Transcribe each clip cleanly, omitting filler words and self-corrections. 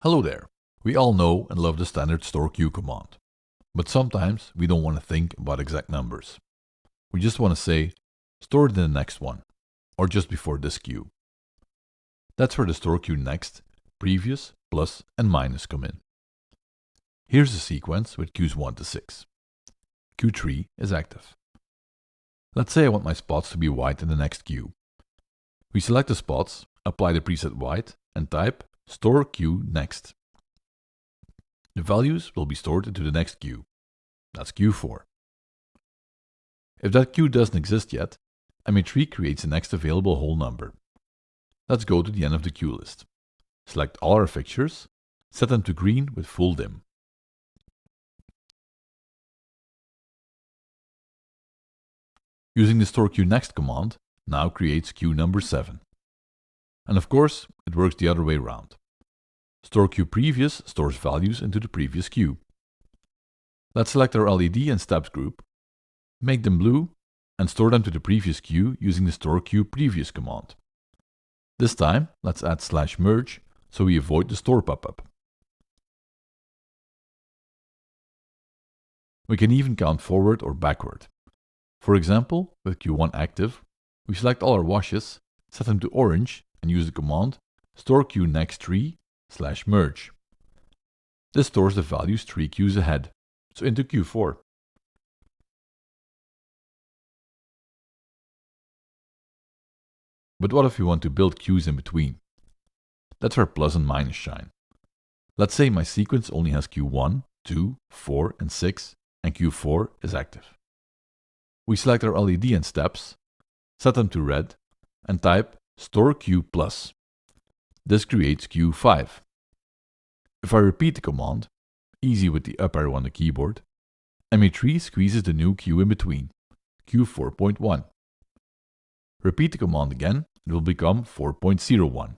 Hello there. We all know and love the standard store queue command. But sometimes we don't want to think about exact numbers. We just want to say, store it in the next one, or just before this queue. That's where the store queue next, previous, plus, and minus come in. Here's the sequence with queues 1 to 6. Queue 3 is active. Let's say I want my spots to be white in the next queue. We select the spots, apply the preset white, and type store queue next. The values will be stored into the next queue. That's queue 4. If that queue doesn't exist yet, MA3 creates the next available whole number. Let's go to the end of the queue list. Select all our fixtures, set them to green with full dim. Using the store queue next command now creates queue number 7. And of course, it works the other way around. Store queue previous stores values into the previous queue. Let's select our LED and steps group, make them blue, and store them to the previous queue using the store queue previous command. This time, let's add /merge so we avoid the store pop-up. We can even count forward or backward. For example, with Q1 active, we select all our washes, set them to orange, and use the command store queue next 3/merge. This stores the values 3 queues ahead, so into Q4. But what if we want to build queues in between? That's where plus and minus shine. Let's say my sequence only has Q1, 2, 4, and 6, and Q4 is active. We select our LED and steps, set them to red, and type store queue plus. This creates Q5. If I repeat the command, easy with the up arrow on the keyboard, MA3 squeezes the new queue in between, Q4.1. Repeat the command again, it will become 4.01.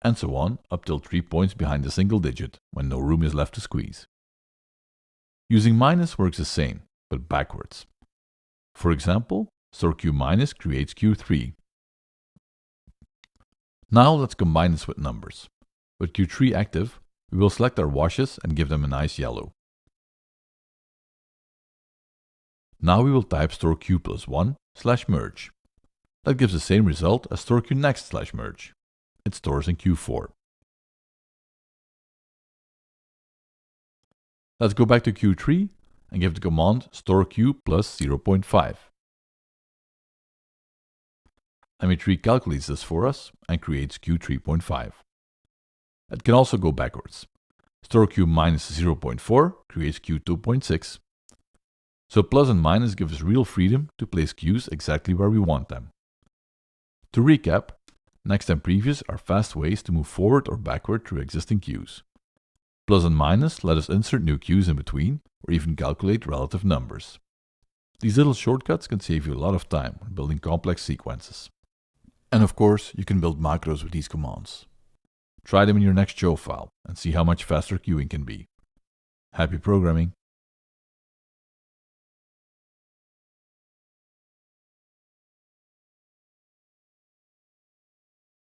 And so on up till 3 points behind the single digit, when no room is left to squeeze. Using minus works the same, but backwards. For example, store queue minus creates Q3. Now let's combine this with numbers. With Q3 active, we will select our washes and give them a nice yellow. Now we will type store queue plus 1/merge. That gives the same result as store queue next/merge. It stores in Q4. Let's go back to Q3 and give the command store queue plus 0.5. MA3 calculates this for us and creates Q3.5. It can also go backwards. Store queue minus 0.4 creates Q2.6. So plus and minus give us real freedom to place queues exactly where we want them. To recap, next and previous are fast ways to move forward or backward through existing queues. Plus and minus let us insert new queues in between or even calculate relative numbers. These little shortcuts can save you a lot of time when building complex sequences. And of course, you can build macros with these commands. Try them in your next show file and see how much faster queuing can be. Happy programming!